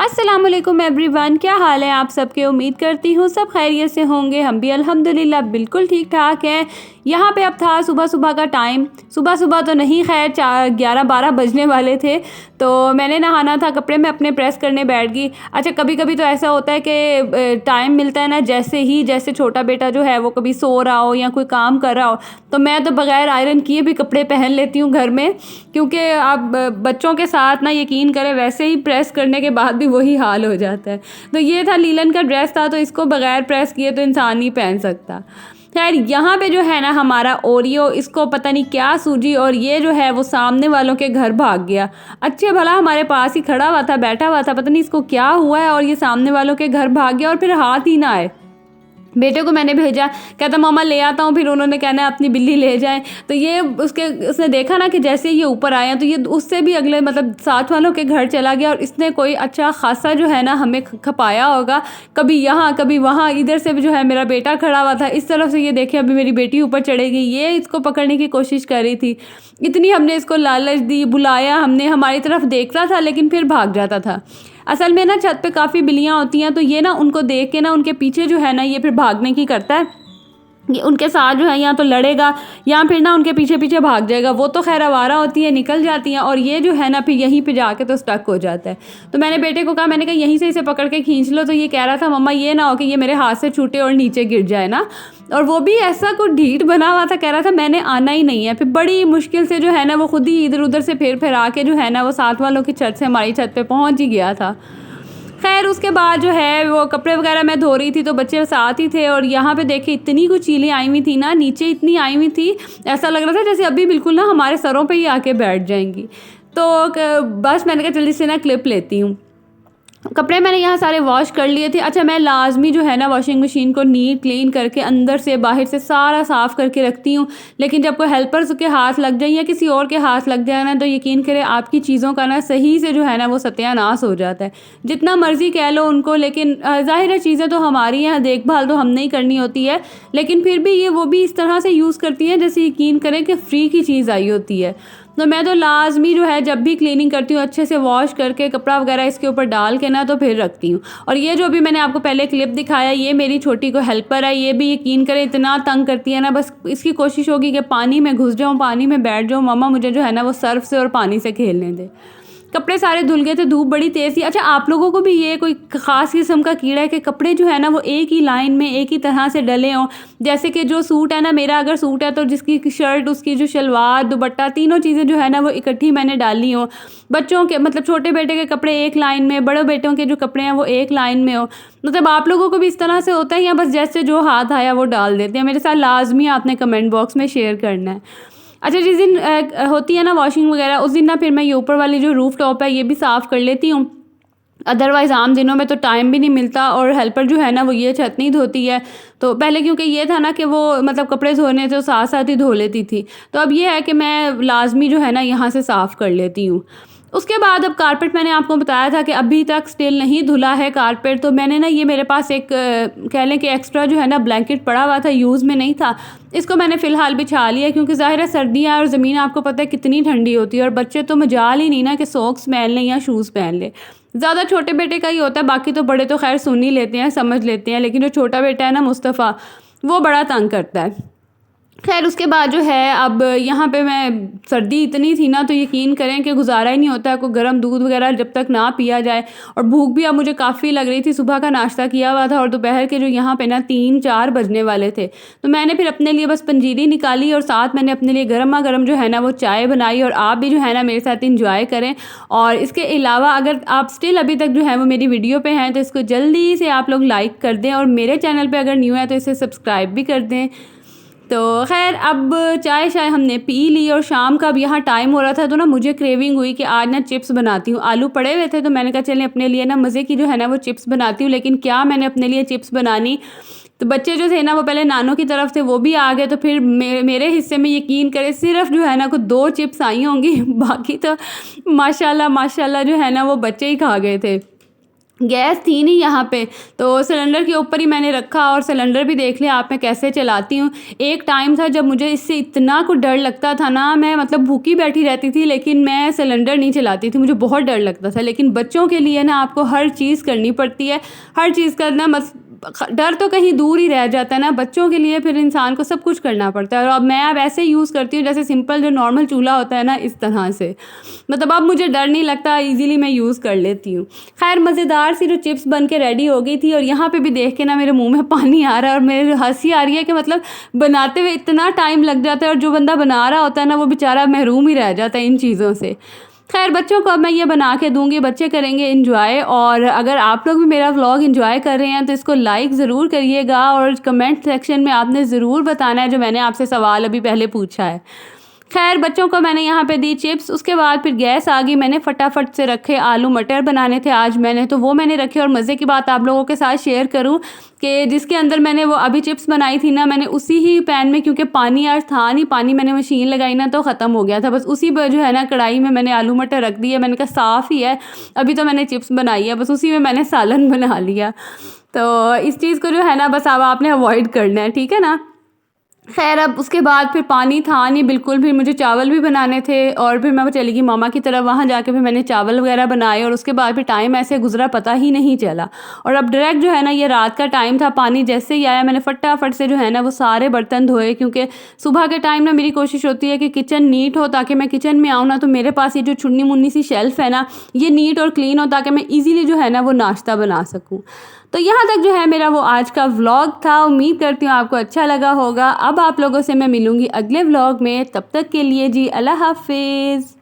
अस्सलाम वालेकुम एवरीवन, क्या हाल है आप सबके। उम्मीद करती हूँ सब खैरियत से होंगे। हम भी अल्हम्दुलिल्लाह बिल्कुल ठीक ठाक हैं। यहाँ पे अब था सुबह सुबह का टाइम। सुबह सुबह तो नहीं, खैर 11-12 बजने वाले थे। तो मैंने नहाना था, कपड़े में अपने प्रेस करने बैठ गई। अच्छा, कभी कभी तो ऐसा होता है कि टाइम मिलता है ना, जैसे छोटा बेटा जो है वो कभी सो रहा हो या कोई काम कर रहा हो, तो मैं तो बग़ैर आयरन किए भी कपड़े पहन लेती हूँ घर में। क्योंकि अब बच्चों के साथ ना, यकीन करें, वैसे ही प्रेस करने के बाद भी वही हाल हो जाता है। तो ये था, लीलन का ड्रेस था, तो इसको बग़ैर प्रेस किए तो इंसान नहीं पहन सकता। खैर, यहाँ पे जो है ना हमारा ओरियो, इसको पता नहीं क्या सूझी और ये जो है वो सामने वालों के घर भाग गया। अच्छे भला हमारे पास ही खड़ा हुआ था, बैठा हुआ था, पता नहीं इसको क्या हुआ है और ये सामने वालों के घर भाग गया और फिर हाथ ही ना आए। बेटे को मैंने भेजा, कहता मामा ले आता हूँ, फिर उन्होंने कहना अपनी बिल्ली ले जाएं। तो ये उसने देखा ना कि जैसे ये ऊपर आया तो ये उससे भी अगले मतलब साथ वालों के घर चला गया और इसने कोई अच्छा खासा जो है ना हमें खपाया होगा, कभी यहाँ कभी वहाँ। इधर से भी जो है मेरा बेटा खड़ा हुआ था, इस तरफ से ये देखे अभी मेरी बेटी ऊपर चढ़ेगी, ये इसको पकड़ने की कोशिश कर रही थी। इतनी हमने इसको लालच दी, बुलाया हमने, हमारी तरफ देखता था लेकिन फिर भाग जाता था। असल में ना छत पे काफ़ी बिल्लियाँ होती हैं, तो ये ना उनको देख के ना उनके पीछे जो है ना ये फिर भागने की करता है। ये उनके साथ जो है या तो लड़ेगा या फिर ना उनके पीछे पीछे भाग जाएगा। वो तो खैर आवारा होती है, निकल जाती हैं, और ये जो है ना फिर यहीं पे जाके तो स्टक हो जाता है। तो मैंने बेटे को कहा, मैंने कहा यहीं से इसे पकड़ के खींच लो। तो ये कह रहा था मम्मा ये ना हो कि ये मेरे हाथ से छूटे और नीचे गिर जाए ना। और वो भी ऐसा कुछ ढीठ बना हुआ था, कह रहा था मैंने आना ही नहीं है। फिर बड़ी मुश्किल से जो है ना वो खुद ही इधर उधर से फिर आके जो है ना वो साथ वालों की छत से हमारी छत पे पहुंच ही गया था। खैर उसके बाद जो है वो कपड़े वगैरह मैं धो रही थी तो बच्चे साथ ही थे, और यहाँ पे देखे इतनी कुछ चीलें आई हुई थी ना, नीचे इतनी आई हुई थी, ऐसा लग रहा था जैसे अभी बिल्कुल ना हमारे सरों पे ही आके बैठ जाएंगी। तो बस मैंने कहा जल्दी से ना क्लिप लेती हूँ। कपड़े मैंने यहाँ सारे वॉश कर लिए थे। अच्छा, मैं लाजमी जो है ना वॉशिंग मशीन को नीट क्लीन करके अंदर से बाहर से सारा साफ़ करके रखती हूँ। लेकिन जब कोई हेल्पर्स के हाथ लग जाए या किसी और के हाथ लग जाए ना, तो यकीन करें आपकी चीज़ों का ना सही से जो है ना वो सत्यानाश हो जाता है। जितना मर्ज़ी कह लो उनको, लेकिन ज़ाहिर है चीज़ें तो हमारी हैं, देखभाल तो हमने ही करनी होती है। लेकिन फिर भी वो भी इस तरह से यूज़ करती हैं जैसे यकीन करें कि फ्री की चीज़ आई होती है। तो मैं तो लाजमी जो है जब भी क्लीनिंग करती हूँ अच्छे से वॉश करके कपड़ा वगैरह इसके ऊपर डाल के ना तो फिर रखती हूँ। और ये जो भी मैंने आपको पहले क्लिप दिखाया, ये मेरी छोटी को हेल्पर है। ये भी यकीन करें इतना तंग करती है ना, बस इसकी कोशिश होगी कि पानी में घुस जाऊँ, पानी में बैठ जाऊँ, मम्मा मुझे जो है ना वो सर्फ से और पानी से खेलने दे। कपड़े सारे धुल गए थे, धूप बड़ी तेज़ थी। अच्छा, आप लोगों को भी ये कोई ख़ास किस्म का कीड़ा है कि कपड़े जो है ना वो एक ही लाइन में एक ही तरह से डले हों? जैसे कि जो सूट है ना, मेरा अगर सूट है तो जिसकी शर्ट, उसकी जो शलवार, दुपट्टा, तीनों चीज़ें जो है ना वो इकट्ठी मैंने डाली हों। बच्चों के मतलब छोटे बेटे के कपड़े एक लाइन में, बड़े बेटों के जो कपड़े हैं वो एक लाइन में हो। मतलब आप लोगों को भी इस तरह से होता है या बस जैसे जो हाथ आया वो डाल देते हैं? मेरे साथ लाजमी आपने कमेंट बॉक्स में शेयर करना है। अच्छा, जिस दिन होती है ना वॉशिंग वगैरह, उस दिन ना फिर मैं ये ऊपर वाली जो रूफ टॉप है ये भी साफ़ कर लेती हूँ। अदरवाइज़ आम दिनों में तो टाइम भी नहीं मिलता, और हेल्पर जो है ना वो ये छत नहीं धोती है। तो पहले क्योंकि ये था ना कि वो मतलब कपड़े धोने थे तो साथ साथ ही धो लेती थी। तो अब ये है कि मैं लाजमी जो है ना यहाँ से साफ़ कर लेती हूँ। उसके बाद अब कारपेट, मैंने आपको बताया था कि अभी तक स्टिल नहीं धुला है कारपेट। तो मैंने ना ये मेरे पास एक कह लें कि एक्स्ट्रा जो है ना ब्लैंकेट पड़ा हुआ था, यूज़ में नहीं था। इसको मैंने फ़िलहाल बिछा लिया क्योंकि ज़ाहिर है सर्दियाँ और ज़मीन आपको पता है कितनी ठंडी होती है, और बच्चे तो मजाल ही नहीं ना कि सॉक्स पहन लें या शूज़ पहन लें। ज़्यादा छोटे बेटे का ही होता है, बाकी तो बड़े तो खैर सुन ही लेते हैं, समझ लेते हैं, लेकिन जो छोटा बेटा है ना मुस्तफ़ा, वो बड़ा तंग करता है। खैर उसके बाद जो है अब यहाँ पे मैं, सर्दी इतनी थी ना तो यकीन करें कि गुजारा ही नहीं होता है कोई गर्म दूध वगैरह जब तक ना पिया जाए। और भूख भी अब मुझे काफ़ी लग रही थी, सुबह का नाश्ता किया हुआ था और दोपहर के जो यहाँ पे ना 3-4 बजने वाले थे। तो मैंने फिर अपने लिए बस पंजीरी निकाली और साथ मैंने अपने लिए गर्मा गर्म जो है ना वो चाय बनाई। और आप भी जो है ना मेरे साथ इंजॉय करें। और इसके अलावा अगर आप स्टिल अभी तक जो है वो मेरी वीडियो पे हैं तो इसको जल्दी से आप लोग लाइक कर दें, और मेरे चैनल पे अगर न्यू है तो इसे सब्सक्राइब भी कर दें। तो खैर अब चाय शाय हमने पी ली और शाम का अब यहाँ टाइम हो रहा था, तो ना मुझे क्रेविंग हुई कि आज ना चिप्स बनाती हूँ। आलू पड़े हुए थे तो मैंने कहा चलें अपने लिए ना मज़े की जो है ना वो चिप्स बनाती हूँ। लेकिन क्या मैंने अपने लिए चिप्स बनानी, तो बच्चे जो थे ना वो पहले नानों की तरफ से वो भी आ गए, तो फिर मेरे हिस्से में यकीन करें सिर्फ जो है ना कुछ 2 चिप्स आई होंगी, बाकी तो माशाल्लाह माशाल्लाह जो है ना वो बच्चे ही खा गए थे। गैस थी नहीं यहाँ पे, तो सिलेंडर के ऊपर ही मैंने रखा और सिलेंडर भी देख लिया आप मैं कैसे चलाती हूँ। एक टाइम था जब मुझे इससे इतना कुछ डर लगता था ना, मैं मतलब भूखी बैठी रहती थी लेकिन मैं सिलेंडर नहीं चलाती थी, मुझे बहुत डर लगता था। लेकिन बच्चों के लिए ना आपको हर चीज़ करनी पड़ती है, हर चीज़ करना मत डर तो कहीं दूर ही रह जाता है ना, बच्चों के लिए फिर इंसान को सब कुछ करना पड़ता है। और अब मैं ऐसे यूज़ करती हूँ जैसे सिंपल जो नॉर्मल चूल्हा होता है ना, इस तरह से, मतलब अब मुझे डर नहीं लगता, ईज़िली मैं यूज़ कर लेती हूँ। खैर मज़ेदार सी जो चिप्स बन के रेडी हो गई थी और यहाँ पे भी देख के ना मेरे मुँह में पानी आ रहा है और मेरे हँसी आ रही है कि मतलब बनाते हुए इतना टाइम लग जाता है और जो बंदा बना रहा होता है ना वो बेचारा महरूम ही रह जाता है इन चीज़ों से। खैर बच्चों को अब मैं ये बना के दूँगी, बच्चे करेंगे एंजॉय। और अगर आप लोग भी मेरा व्लॉग एंजॉय कर रहे हैं तो इसको लाइक ज़रूर करिएगा और कमेंट सेक्शन में आपने ज़रूर बताना है जो मैंने आपसे सवाल अभी पहले पूछा है। खैर बच्चों को मैंने यहाँ पे दी चिप्स, उसके बाद फिर गैस आ गई, मैंने फटाफट से रखे आलू मटर बनाने थे आज मैंने, तो वो मैंने रखे। और मज़े की बात आप लोगों के साथ शेयर करूँ कि जिसके अंदर मैंने वो अभी चिप्स बनाई थी ना, मैंने उसी ही पैन में, क्योंकि पानी आज था नहीं, पानी मैंने मशीन लगाई ना तो ख़त्म हो गया था, बस उसी पर जो है ना कढ़ाई में मैंने आलू मटर रख दिए। मैंने कहा साफ़ ही है, अभी तो मैंने चिप्स बनाई है, बस उसी में मैंने सालन बना लिया। तो इस चीज़ को जो है ना बस अब आपने अवॉइड करना है, ठीक है ना। खैर अब उसके बाद फिर पानी था नहीं बिल्कुल भी, मुझे चावल भी बनाने थे और फिर मैं चली गई मामा की तरफ, वहाँ जाके फिर मैंने चावल वगैरह बनाए और उसके बाद फिर टाइम ऐसे गुजरा पता ही नहीं चला। और अब डायरेक्ट जो है ना ये रात का टाइम था, पानी जैसे ही आया मैंने फटाफट से जो है ना वो सारे बर्तन धोए, क्योंकि सुबह के टाइम ना मेरी कोशिश होती है कि किचन नीट हो, ताकि मैं किचन में आऊँ ना तो मेरे पास ये जो छुन्नी मुन्नी सी शेल्फ़ है ना ये नीट और क्लीन हो, ताकि मैं ईज़िली जो है ना वो नाश्ता बना सकूँ। तो यहाँ तक जो है मेरा वो आज का व्लॉग था, उम्मीद करती हूँ आपको अच्छा लगा होगा। अब आप लोगों से मैं मिलूँगी अगले व्लॉग में, तब तक के लिए जी अल्लाह हाफिज़।